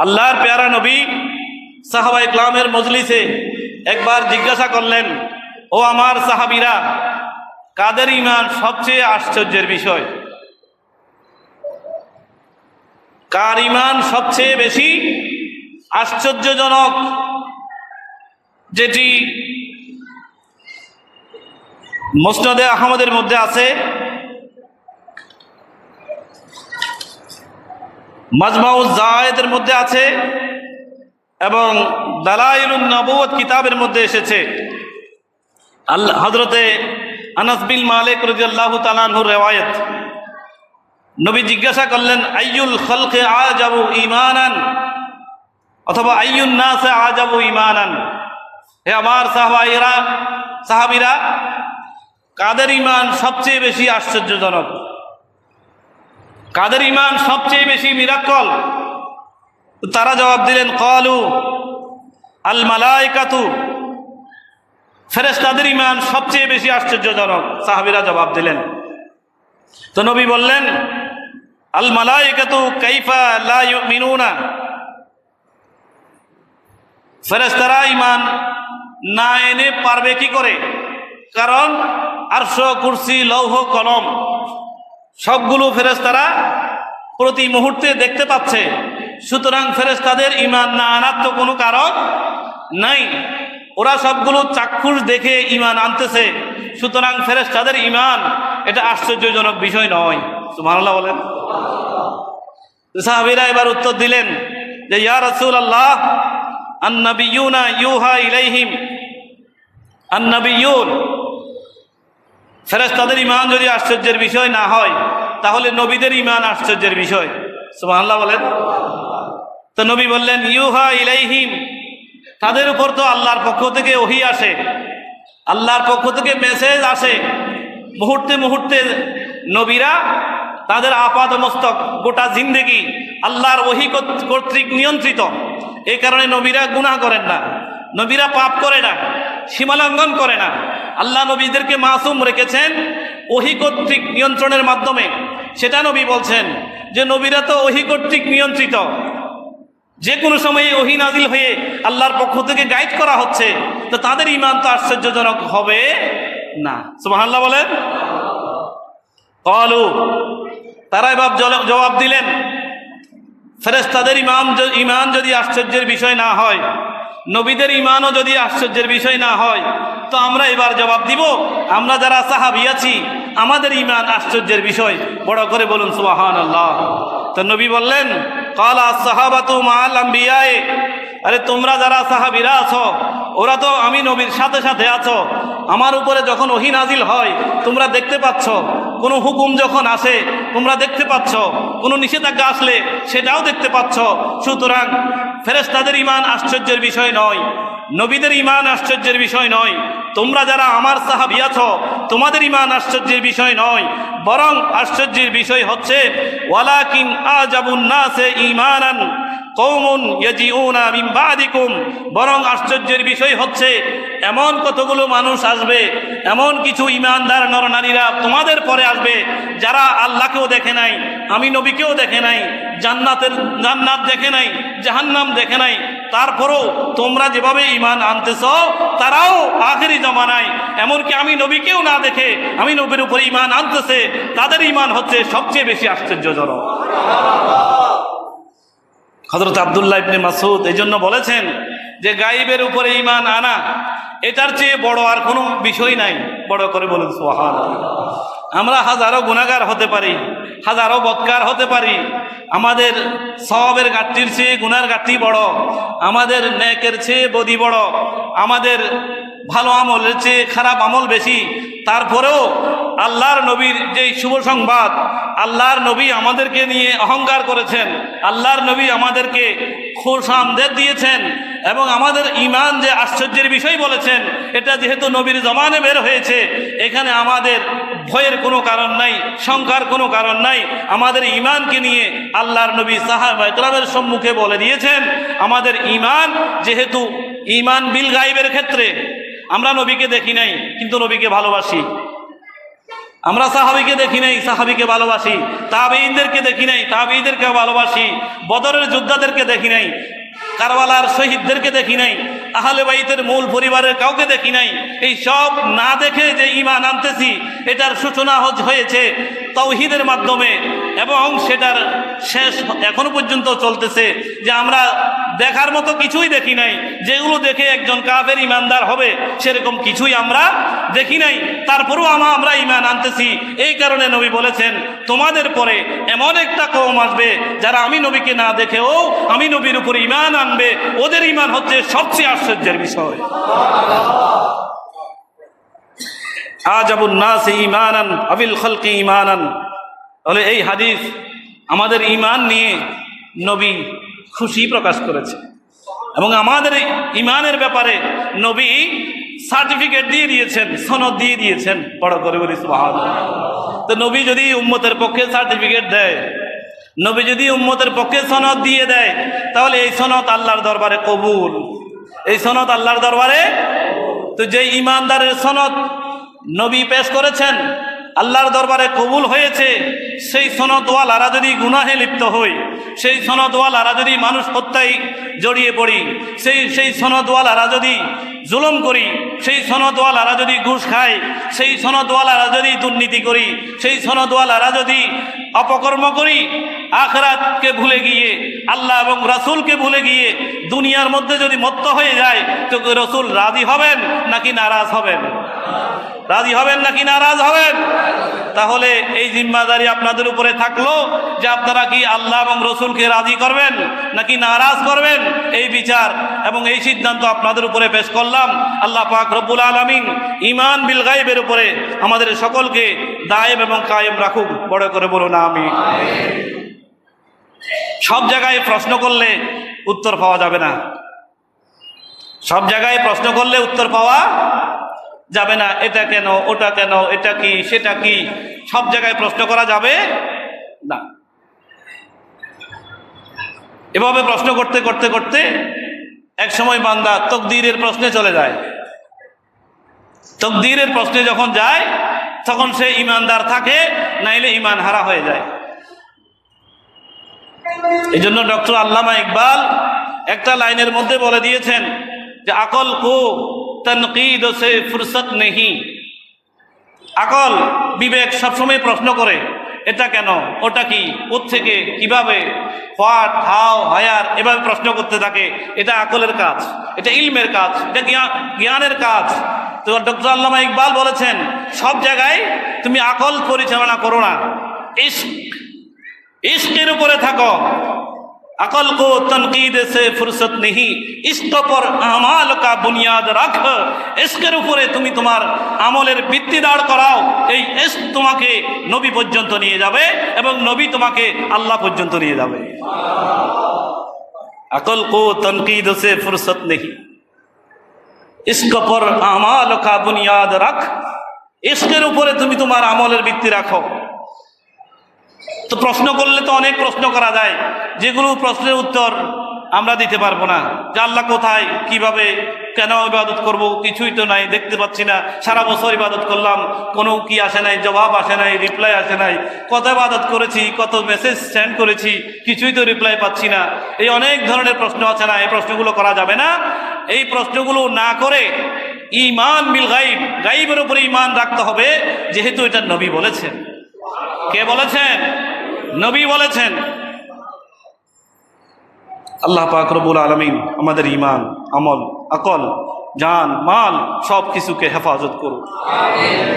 আল্লাহর পেয়ারা নবী সাহাবা ইকরামের মজলিসে একবার জিজ্ঞাসা করলেন, ও আমার সাহাবীরা, কাদের ঈমান সবচেয়ে আশ্চর্যের বিষয়? কার ঈমান সবচেয়ে বেশি আশ্চর্যজনক, যেটি মুসনাদে আহমদের মধ্যে আছে, মাজমাউজ জায়েদের মধ্যে আছে এবং দালাইলুন নবুওয়াত কিতাবের মধ্যে এসেছে। হযরতে আনাস বিন মালিক রাদিয়াল্লাহু তাআলা আনহুর রিওয়ায়াত, নবী জিজ্ঞাসা করলেন, আইয়ুল খালকি আজাবু ঈমানান, অথবা আইয়ুন নাস আজাবু ঈমানান। হে আমার সাহাবীরা, কাদের ঈমান সবচেয়ে বেশি আশ্চর্যজনক, কাদের ঈমান সবচেয়ে বেশি মিরাক্কল? তারা জবাব দিলেন, ক্বালু আল মালাইকাতু, ফেরেশতাদের ঈমান সবচেয়ে বেশি আশ্চর্যজনক। সাহাবীরা জবাব দিলেন। তো নবী বললেন, আল মালাইকাতু কাইফা লা ইউমিনুনা, ফেরেশতারা ঈমান না এনে পারবে কি করে? কারণ আরশ, কুরসি, লৌহ, কলম সবগুলো ফেরেশতারা প্রতি মুহূর্তে দেখতে পাচ্ছে। সুতরাং ফেরেশতাদের ঈমান না আনার তো কোনো কারণ নাই, ওরা সবগুলো চাক্ষুষ দেখে ঈমান আনতেছে। সুতরাং ফেরেশতাদের ঈমান এটা আশ্চর্যজনক বিষয় নয়। সুবহানাল্লাহ বলেন। সাহাবীরা এবার উত্তর দিলেন যে, ইয়া রাসূলুল্লাহ, আন-নাবিয়্যুনা ইউহা ইলাইহিম, আন-নাবিয়্যুন, ফেরেশতাদের ঈমান যদি আশ্চর্যের বিষয় না হয়, তাহলে নবীদের ঈমান আশ্চর্যের বিষয়। সুবহানাল্লাহ বলেন। তো নবী বললেন, ইউহা ইলাইহিম, তাদের উপর তো আল্লাহর পক্ষ থেকে ওহী আসে, আল্লাহর পক্ষ থেকে মেসেজ আসে। মুহূর্তে মুহূর্তে নবীরা তাদের আপাদমস্তক গোটা জিন্দেগি আল্লাহর ওহী কর্তৃক নিয়ন্ত্রিত। এই কারণে নবীরা গুনাহ করেন না, নবীরা পাপ করে না, সীমালঙ্ঘন করে না। আল্লাহ নবীদেরকে মাসুম রেখেছেন ওহী কর্তৃক নিয়ন্ত্রণের মাধ্যমে। সেটা নবী বলছেন যে নবীরা তো ওহী কর্তৃক নিয়ন্ত্রিত, যে কোনো সময়ে ওহী নাজিল হয়ে আল্লাহর পক্ষ থেকে গাইড করা হচ্ছে, তো তাদের ঈমান তো আশ্চর্যজনক হবে না। সুবহানাল্লাহ বলেন। ক্বালু, তারা এবার জবাব দিলেন, ফেরেশতাদের ঈমান যদি আশ্চর্যের বিষয় না হয়, নবীদের ঈমানও যদি আশ্চর্যের বিষয় না হয়, তো আমরা এবার জবাব দিব, আমরা যারা সাহাবী আছি আমাদের ঈমান আশ্চর্যের বিষয়। বড় করে বলুন সুবহানাল্লাহ। তো নবী বললেন, ক্বালা আস-সাহাবাতু মা'আল আম্বিয়ায়ে, আরে তোমরা যারা সাহাবীরা আছো, ওরা তো আমি নবীর সাথে সাথে আছো। আমার উপরে যখন ওহী নাজিল হয় তোমরা দেখতে পাচ্ছ, কোনো হুকুম যখন আসে তোমরা দেখতে পাচ্ছ, কোনো নিষেধাজ্ঞা আসলে সেটাও দেখতে পাচ্ছ। সুতরাং ফেরেশতাদের ঈমান আশ্চর্যের বিষয় নয়, নবীদের ঈমান আশ্চর্যের বিষয় নয়। তোমরা যারা আমার সাহাবী আছো তোমাদের ঈমান আশ্চর্যের বিষয় নয়, বরং আশ্চর্যের বিষয় হচ্ছে ওয়ালাকিন আজাবুন নাসে ঈমানান কওমুন ইয়াজিউনা মিন বাদিকুম, বরং আশ্চর্যের বিষয় হচ্ছে এমন কতগুলো মানুষ আসবে, এমন কিছু ঈমানদার নরনারীরা তোমাদের পরে আসবে, যারা আল্লাহকেও দেখে নাই, আমি নবীকেও দেখে নাই, জান্নাত দেখে নাই, জাহান্নাম দেখে নাই, তারপরেও তোমরা যেভাবে ঈমান আনতেছ তারাও আখেরি জমানায় এমনকি আমি নবীকেও না দেখে আমি নবীর উপর ঈমান আনতেছে, তাদের ঈমান হচ্ছে সবচেয়ে বেশি আশ্চর্যজনক। হযরত আব্দুল্লাহ ইবনে মাসউদ এই জন্য বলেছেন যে গায়েবের উপরে ঈমান আনা এটার চেয়ে বড় আর কোনো বিষয় নাই। বড় করে বলুন সুবহানাল্লাহ। আমরা হাজারো গুনাহগার হতে পারি, হাজারো বদকার হতে পারি, আমাদের সওয়াবের ঘাটতির চেয়ে গুনার ঘাটতি বড়, আমাদের নেকের চেয়ে বদি বড়, আমাদের ভালো আমলের চেয়ে খারাপ আমল বেশি। তারপরেও আল্লাহর নবীর যেই শুভ সংবাদ, আল্লাহর নবী আমাদেরকে নিয়ে অহংকার করেছেন, আল্লাহর নবী আমাদেরকে খুশামদেদ দিয়েছেন এবং আমাদের ঈমান যে আশ্চর্যের বিষয় বলেছেন, এটা যেহেতু নবীর জমানে বের হয়েছে, এখানে আমাদের ভয়ের কোনো কারণ নাই, শঙ্কার কোনো কারণ নাই। আমাদের ঈমানকে নিয়ে আল্লাহর নবী সাহাবায়ে কেরামের সম্মুখে বলে দিয়েছেন, আমাদের ঈমান যেহেতু ঈমান বিল গায়বের ক্ষেত্রে আমরা নবীকে দেখি নাই কিন্তু নবীকে ভালোবাসি, আমরা সাহাবীকে দেখি নাই, সাহাবীকে ভালোবাসি। তাবেঈনদেরকে দেখি নাই, তাবেঈদেরকে ভালোবাসি। বদরের যোদ্ধাদেরকে দেখি নাই, কারবালার শহীদদেরকে দেখি নাই, আহলে বাইতের মূল পরিবারের কাউকে দেখি নাই। এই সব না দেখে যে ঈমান আনতেছি, এটার সূচনা হয়েছে তাওহীদের মাধ্যমে, এবং সেটার শেষ এখনো পর্যন্ত চলতেছে। যে আমরা দেখার মতো কিছুই দেখি নাই, যেগুলো দেখে একজন কাফের ঈমানদার হবে সেরকম কিছুই আমরা দেখি নাই। তারপরেও আমরা ঈমান আনতেছি। এই কারণে নবী বলেছেন, তোমাদের পরে এমন একটা কওম আসবে যারা আমি নবীকে না দেখেও আমি নবীর উপর ঈমান আনবে। ওদের ঈমান হচ্ছে সবচেয়ে আশ্চর্যের বিষয়। আজাবুন নাস ঈমানান আবিল খালকি ঈমানান। তাহলে এই হাদিস আমাদের ঈমান নিয়ে নবী খুশি প্রকাশ করেছে, এবং আমাদের ঈমানের ব্যাপারে নবী সার্টিফিকেট দিয়ে দিয়েছেন, সনদ দিয়ে দিয়েছেন। বড় করে বলি সুবহানাল্লাহ। তো নবী যদি উম্মতের পক্ষে সার্টিফিকেট দেয়, নবী যদি উম্মতের পক্ষে সনদ দিয়ে দেয়, তাহলে এই সনদ আল্লাহর দরবারে কবুল। এই সনদ আল্লাহর দরবারে, তো যে ঈমানদারের সনদ নবী পেশ করেছেন আল্লাহর দরবারে কবুল হয়েছে, সেই সনদওয়ালারা যদি গুনাহে লিপ্ত হই, সেই সনদওয়ালারা যদি মানুষ হত্যায় জড়িয়ে পড়ি, সেই সনদওয়ালারা যদি জুলুম করি, সেই সনদওয়ালারা যদি ঘুষ খায়, সেই সনদওয়ালারা যদি দুর্নীতি করি, সেই সনদওয়ালারা যদি অপকর্ম করি, আখিরাতকে ভুলে গিয়ে আল্লাহ এবং রাসূলকে ভুলে গিয়ে দুনিয়ার মধ্যে যদি মত্ত হয়ে যায়, তো রাসূল রাজি হবেন নাকি নারাজ হবেন? রাজি হবেন নাকি নারাজ হবেন? তাহলে এই জিম্মাদারি আপনাদের উপরে থাকলো যে আপনারা কি আল্লাহ এবং রসুলকে রাজি করবেন নাকি নারাজ করবেন। এই বিচার এবং এই সিদ্ধান্ত আপনাদের উপরে পেশ করলাম। আল্লাহ পাক রব্বুল আলামিন ঈমান বিল গায়বের উপরে আমাদের সকলকে দায়েম এবং কায়েম রাখুক। বড় করে বলুন আমিন। সব জায়গায় প্রশ্ন করলে উত্তর পাওয়া যাবে না, সব জায়গায় প্রশ্ন করলে উত্তর পাওয়া যাবে না। এটা কেন, ওটা কেন, এটা কি, সেটা কি, সব জায়গায় প্রশ্ন করা যাবে না। এভাবে প্রশ্ন করতে করতে করতে এক সময় বান্দা তকদীরের প্রশ্নে চলে যায়। তকদীরের প্রশ্নে যখন যায়, তখন সে ঈমানদার থাকে, নাইলে ঈমান হারা হয়ে যায়। এই জন্য ডক্টর আল্লামা ইকবাল একটা লাইনের মধ্যে বলে দিয়েছেন যে আকল কো তনকিদ সে ফুরসত নেহি। আকল, বিবেক সবসময় প্রশ্ন করে, এটা কেন, ওটা কি, কোত্থেকে, কিভাবে, হোয়াট, হাউ, হায়ার, এভাবে প্রশ্ন করতে থাকে। এটা আকলের কাজ, এটা ইলমের কাজ, এটা জ্ঞানের কাজ। তো ডক্টর আল্লামা ইকবাল বলেছেন, সব জায়গায় তুমি আকল পরিচালনা করো না, ইশকের উপরে থাকো। अकल को तनकीद से फुर्सत नहीं, इश्क पर আমাল का बुनियाद रख। ইশকের উপরে তুমি তোমার আমলের ভিত্তি দাঁড় করাও। এই ইশক তোমাকে নবী পর্যন্ত নিয়ে যাবে এবং নবী তোমাকে আল্লাহ পর্যন্ত নিয়ে যাবে। अकल को तनकीद से फुर्सत नहीं, इश्क पर আমাল का बुनियाद रख। ইশকের উপরে তুমি তোমার আমলের ভিত্তি রাখো। তো প্রশ্ন করলে তো অনেক প্রশ্ন করা যায়, যেগুলো প্রশ্নের উত্তর আমরা দিতে পারবো না। যে আল্লাহ কোথায়, কিভাবে, কেন ইবাদত করব, কিছুই তো নাই, দেখতে পাচ্ছি না। সারা বছর ইবাদত করলাম, কোনো কি আসে নাই, জবাব আসে নাই, রিপ্লাই আসে নাই। কত ইবাদত করেছি, কত মেসেজ সেন্ড করেছি, কিছুই তো রিপ্লাই পাচ্ছি না। এই অনেক ধরনের প্রশ্ন আছে না, এই প্রশ্নগুলো করা যাবে না। এই প্রশ্নগুলো না করে ঈমান বিল গায়ব, গায়বের উপরে ঈমান রাখতে হবে, যেহেতু এটা নবী বলেছেন। কে বলেছেন? নবী বলেছেন। আল্লাহ পাক রব্বুল আলামিন আমাদের ঈমান, আমল, আকল, জান, মাল সব কিছুকে হেফাজত করুন। আমিন।